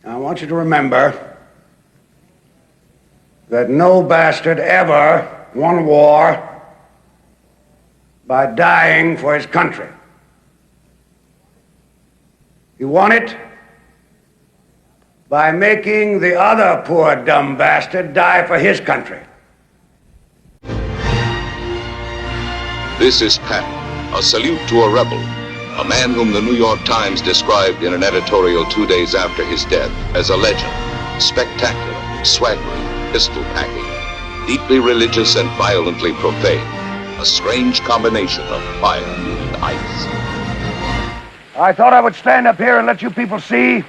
I want you to remember that no bastard ever won war by dying for his country. He won it by making the other poor dumb bastard die for his country. This is Parte, a salute to a rebel, a man whom the New York Times described in an editorial 2 days after his death as a legend, spectacular, swaggering, pistol-packing, deeply religious and violently profane, a strange combination of fire and ice. I thought I would stand up here and let you people see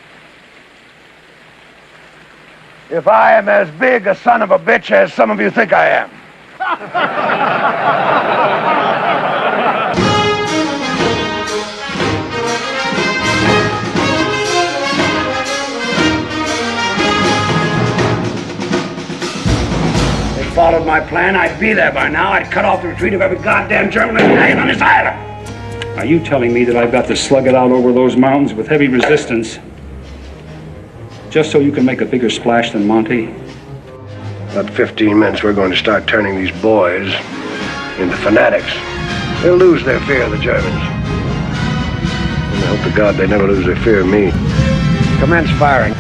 if I am as big a son of a bitch as some of you think I am. If they followed my plan, I'd be there by now. I'd cut off the retreat of every goddamn German hanging on this island. Are you telling me that I've got to slug it out over those mountains with heavy resistance just so you can make a bigger splash than Monty? About 15 minutes, we're going to start turning these boys into fanatics. They'll lose their fear of the Germans. And I hope to God they never lose their fear of me. Commence firing.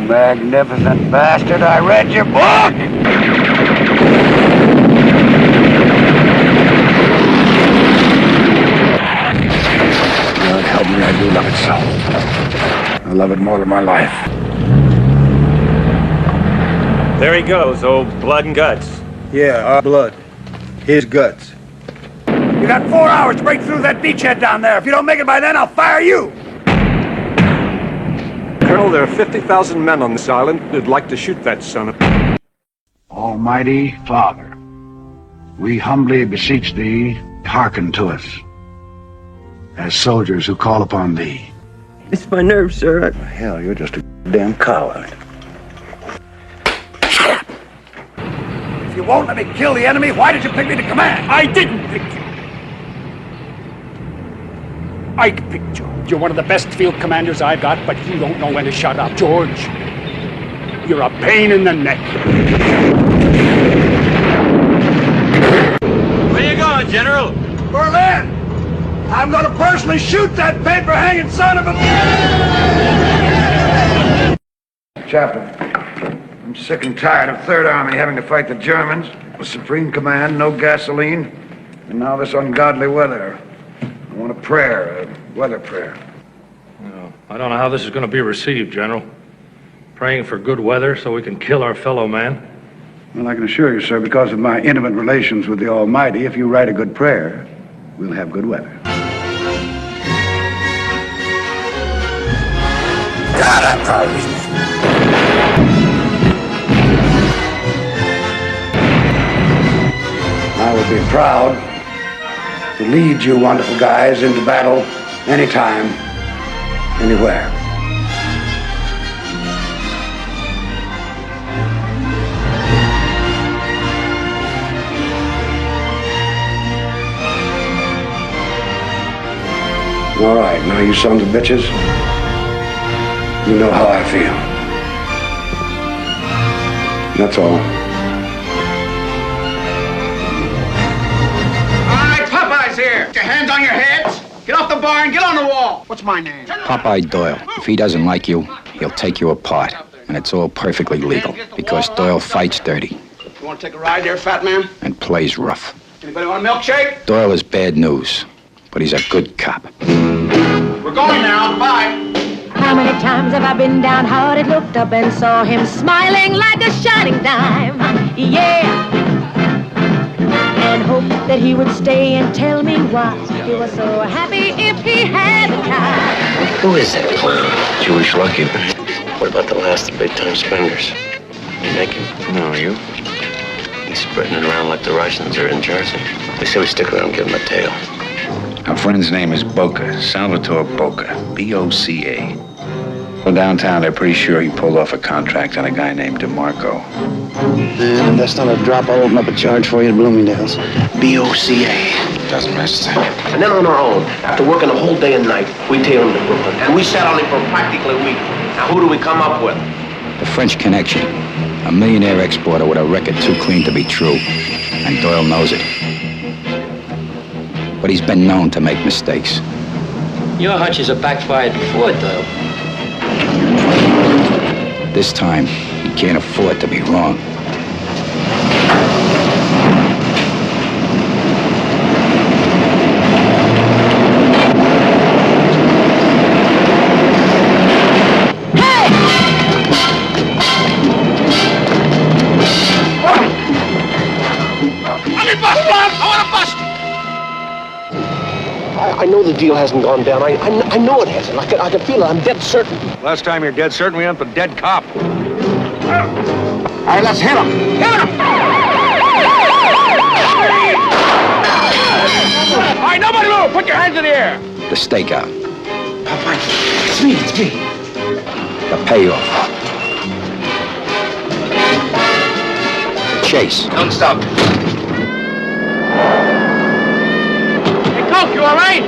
Magnificent bastard, I read your book! God help me, I do love it so. I love it more than my life. There he goes, old blood and guts. Yeah, our blood. His guts. You got 4 hours to break through that beachhead down there. If you don't make it by then, I'll fire you! Colonel, there are 50,000 men on this island who'd like to shoot that son of... Almighty Father, we humbly beseech thee, hearken to us, as soldiers who call upon thee. It's my nerves, sir. Hell, you're just a damn coward. Shut up! If you won't let me kill the enemy, why did you pick me to command? I didn't pick you. Ike picked you. You're one of the best field commanders I've got, but you don't know when to shut up, George. You're a pain in the neck. Where you going, General? Berlin! I'm going to personally shoot that paper-hanging son of a... Chaplain, I'm sick and tired of Third Army having to fight the Germans, with Supreme Command, no gasoline, and now this ungodly weather. I want a prayer, a weather prayer. Well, I don't know how this is going to be received, General. Praying for good weather so we can kill our fellow man. Well, I can assure you, sir, because of my intimate relations with the Almighty, if you write a good prayer, we'll have good weather. God, I'm proud of these men. I would be proud to lead you wonderful guys into battle anytime, anywhere. All right, now you sons of bitches, you know how I feel. That's all. Here. Get your hands on your heads. Get off the bar and get on the wall. What's my name? Popeye Doyle. If he doesn't like you, he'll take you apart. And it's all perfectly legal, because Doyle fights dirty. You want to take a ride there, fat man? And plays rough. Anybody want a milkshake? Doyle is bad news, but he's a good cop. We're going now. Bye. How many times have I been downhearted, looked up and saw him smiling like a shining dime? Yeah. And hoped that he would stay and tell me why he was so happy if he had the time. Who is that clown? Jewish Lucky. What about the last of big-time spenders? You naked? No, you? He's spreading it around like the Russians are in Jersey. They say we stick around and give him a tail. Our friend's name is Boca, Salvatore Boca, B-O-C-A. Well, downtown, they're pretty sure he pulled off a contract on a guy named DeMarco. And that's not a drop. I'll open up a charge for you at Bloomingdale's. BOCA. Doesn't register. And then on our own, after working a whole day and night, we tailed him to Brooklyn. And we sat on him for practically a week. Now, who do we come up with? The French Connection. A millionaire exporter with a record too clean to be true. And Doyle knows it. But he's been known to make mistakes. Your hunches have backfired before, Doyle. This time, he can't afford to be wrong. I know the deal hasn't gone down. I know it hasn't. I can feel it. I'm dead certain. Last time you're dead certain we went for dead cop. All right, let's hit him. Hit him! All right, nobody move. Put your hands in the air. The stakeout. Papa, it's me. The payoff. The chase. Don't stop. Hey, Coke, you all right?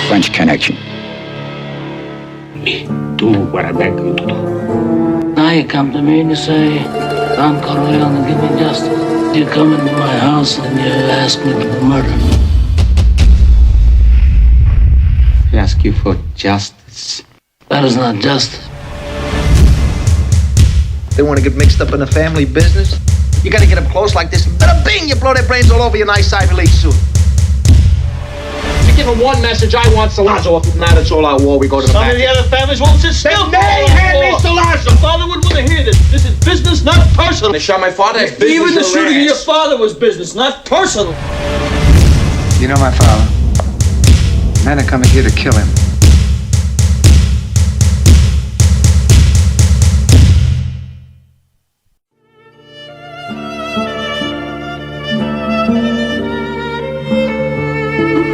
French Connection. Do what I beg you to do. Now you come to me and you say, Don Corleone, give me justice. You come into my house and you ask me to murder. I ask you for justice. That is not justice. They want to get mixed up in the family business? You got to get up close like this, and bada bing, you blow their brains all over your nice Ivy League suit. Give him one message. I want Salazzo. If not, it's all out war. We go to the back. Some of the other families won't sit still. No, hand me Salazzo. Father would want to hear this. This is business, not personal. They shot my father. Even the shooting of your father was business, not personal. You know my father. Men are coming here to kill him.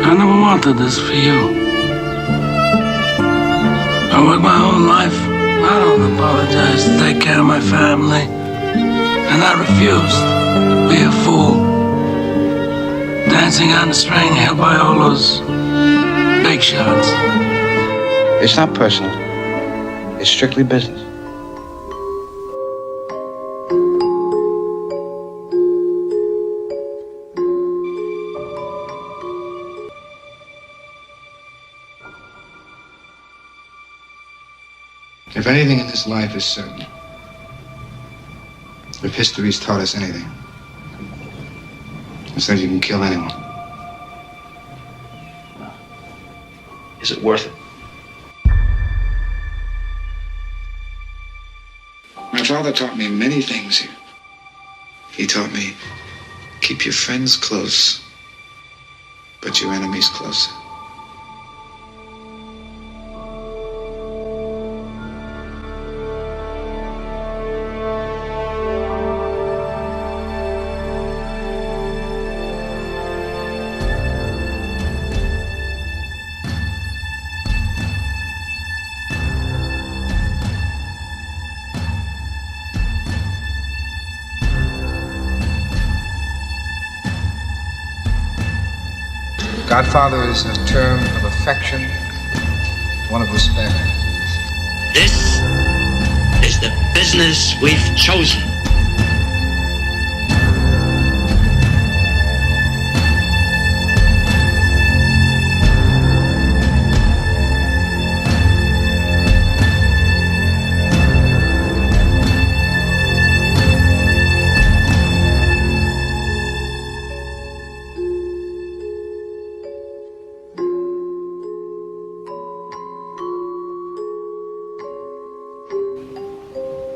I never wanted this for you. I worked my whole life. I don't apologize to take care of my family. And I refused to be a fool. Dancing on the string held by all those big shots. It's not personal. It's strictly business. If anything in this life is certain, if history's taught us anything, it says you can kill anyone. Is it worth it? My father taught me many things here. He taught me, keep your friends close, but your enemies closer. Godfather is a term of affection, one of respect. This is the business we've chosen.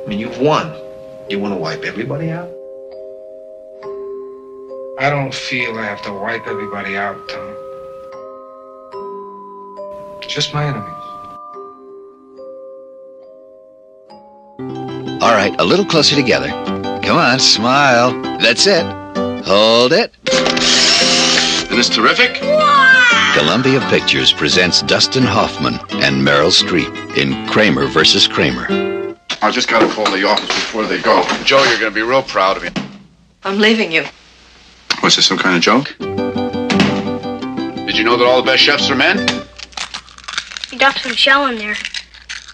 I mean, you've won. You want to wipe everybody out? I don't feel I have to wipe everybody out, Tom. Just my enemies. All right, a little closer together. Come on, smile. That's it. Hold it. Isn't this terrific? Columbia Pictures presents Dustin Hoffman and Meryl Streep in Kramer versus Kramer. I just gotta call the office before they go. Joe, you're gonna be real proud of me. I'm leaving you. Was this some kind of joke? Did you know that all the best chefs are men? You dumped some shell in there.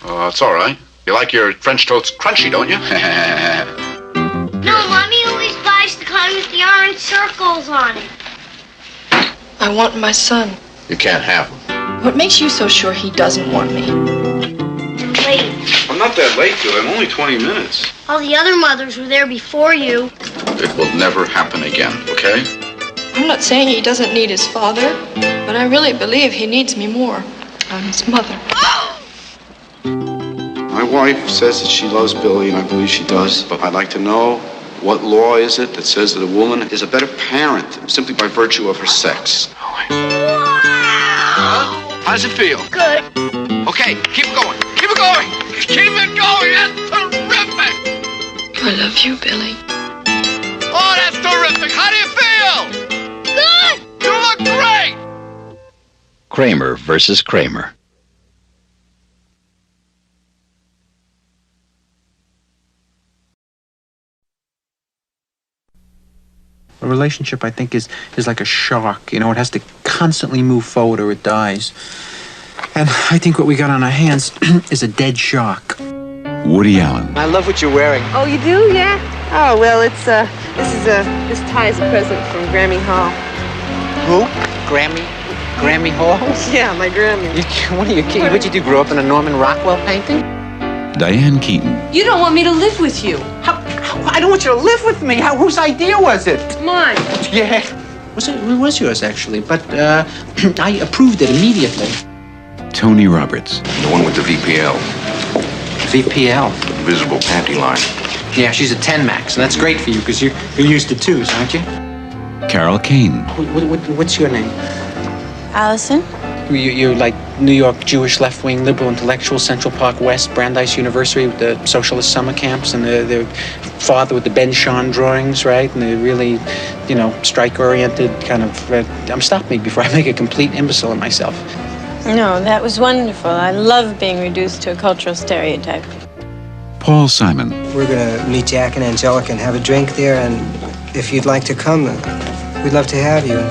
It's all right. You like your French toast crunchy, don't you? No, Mommy always buys the kind with the orange circles on it. I want my son. You can't have him. What makes you so sure he doesn't want me? You're late. I'm not that late, dude. I'm only 20 minutes. All the other mothers were there before you. It will never happen again, okay? I'm not saying he doesn't need his father, but I really believe he needs me more. I'm his mother. My wife says that she loves Billy, and I believe she does, but I'd like to know what law is it that says that a woman is a better parent simply by virtue of her sex? How does it feel? Good. Okay, keep going. Keep it going. Keep it going. That's terrific. I love you, Billy. Oh, that's terrific. How do you feel? Good. You look great. Kramer versus Kramer. A relationship, I think, is like a shark. You know, it has to constantly move forward or it dies. And I think what we got on our hands is a dead shark. Woody Allen. I love what you're wearing. Oh, you do? Yeah? Oh, well, this tie is a present from Grammy Hall. Who? Grammy Hall? Yeah, my Grammy. What are you kidding? What'd you do, grow up in a Norman Rockwell painting? Diane Keaton. You don't want me to live with you. I don't want you to live with me. Whose idea was it? Mine. Yeah. It was yours, actually, but I approved it immediately. Tony Roberts. The one with the VPL. VPL? Visible panty line. Yeah, she's a 10 max, and that's great for you because you're used to 2s, aren't you? Carol Kane. What's your name? Allison? You're like New York Jewish left-wing liberal intellectual, Central Park West, Brandeis University with the socialist summer camps, and the father with the Ben Shahn drawings, right? And the really, strike-oriented kind of... stop me before I make a complete imbecile of myself. No, that was wonderful. I love being reduced to a cultural stereotype. Paul Simon. We're going to meet Jack and Angelica and have a drink there, and if you'd like to come, we'd love to have you.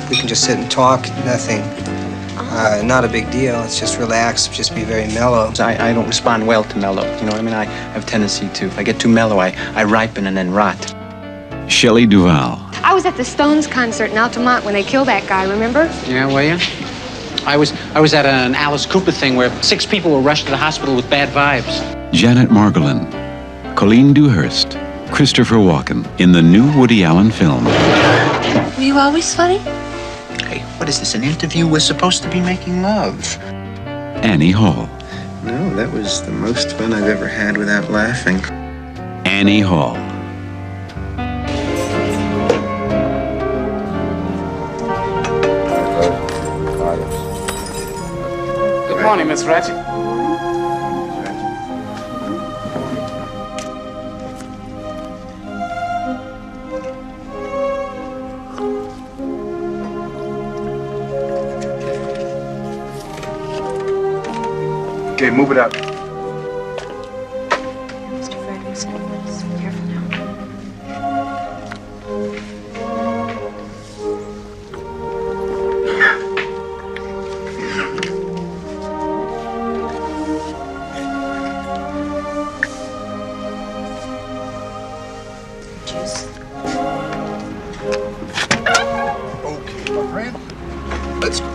We can just sit and talk, nothing. Not a big deal. It's just relax, just be very mellow. I don't respond well to mellow. You know what I mean? I have a tendency to. If I get too mellow, I ripen and then rot. Shelley Duvall. I was at the Stones concert in Altamont when they killed that guy, remember? Yeah, were you? I was at an Alice Cooper thing where 6 people were rushed to the hospital with bad vibes. Janet Margolin. Colleen Dewhurst. Christopher Walken in the new Woody Allen film. Were you always funny? Hey, what is this, an interview? We're supposed to be making love. Annie Hall. No, that was the most fun I've ever had without laughing. Annie Hall. Good morning, Miss Ratchet. Okay, move it up. Mr. Frederickson, careful now. Juice. Okay, my friend. Let's go.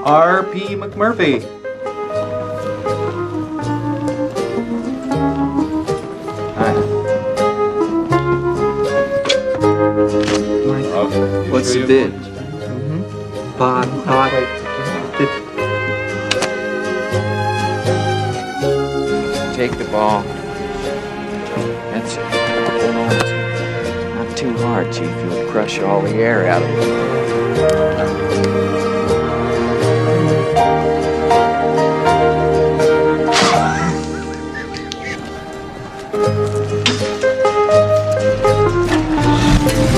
R.P. McMurphy. What's the bid? Pot. Take the ball. That's it. Hold on to it. Not too hard, Chief. You'll crush all the air out of it.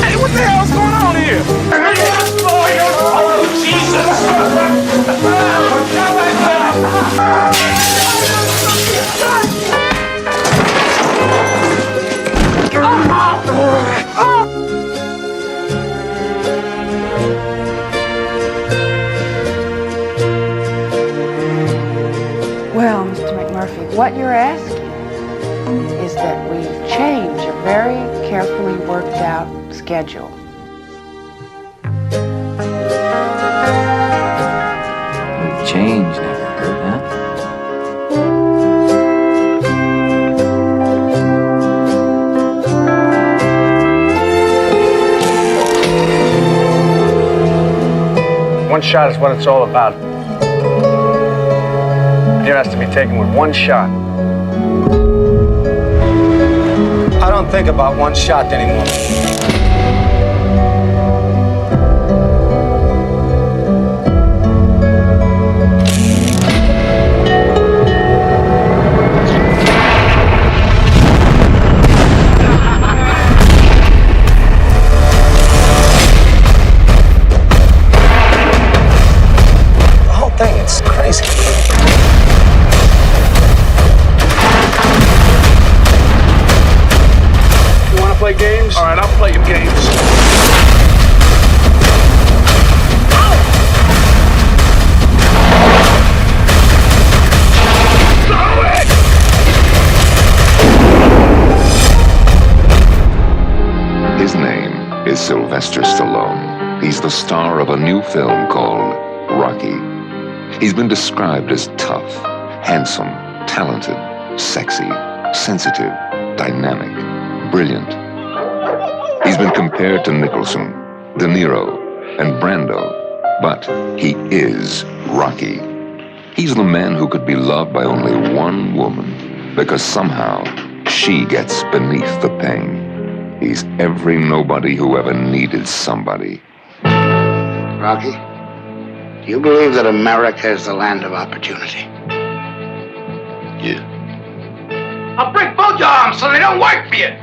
Hey, what the hell's going on here? Oh, Jesus! Well, Mr. McMurphy, what you're asking is that we change a very carefully worked out schedule. Change never hurt, huh? One shot is what it's all about. Deer has to be taken with one shot. I don't think about one shot anymore. The whole thing, it's crazy. Play games? All right, I'll play your games. His name is Sylvester Stallone. He's the star of a new film called Rocky. He's been described as tough, handsome, talented, sexy, sensitive, dynamic, brilliant. He's been compared to Nicholson, De Niro, and Brando, but he is Rocky. He's the man who could be loved by only one woman because somehow she gets beneath the pain. He's every nobody who ever needed somebody. Rocky, do you believe that America is the land of opportunity? Yeah. I'll break both your arms so they don't work for you.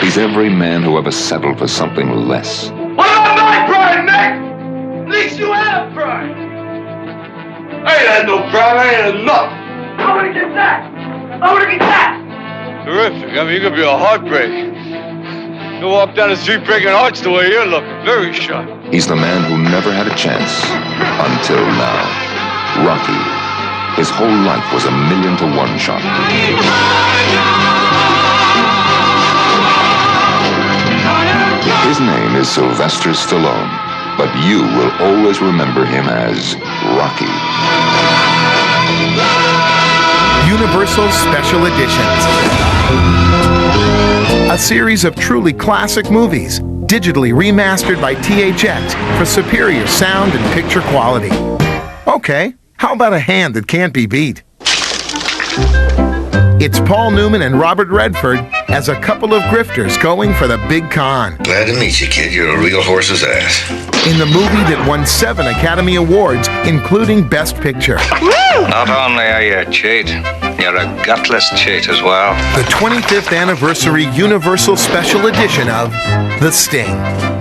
He's every man who ever settled for something less. What about my pride, Nick? At least you have pride. I ain't had no pride. I ain't had enough. I want to get that. I want to get that. Terrific. I mean, you could be a heartbreak. You walk down the street breaking hearts the way you're looking. Very sharp. He's the man who never had a chance until now. Rocky. His whole life was 1,000,000-to-1 shot. His name is Sylvester Stallone, but you will always remember him as Rocky. Universal Special Editions. A series of truly classic movies, digitally remastered by THX for superior sound and picture quality. Okay, how about a hand that can't be beat? It's Paul Newman and Robert Redford as a couple of grifters going for the big con. Glad to meet you, kid. You're a real horse's ass. In the movie that won 7 Academy Awards, including Best Picture. Not only are you a cheat, you're a gutless cheat as well. The 25th anniversary Universal Special Edition of The Sting.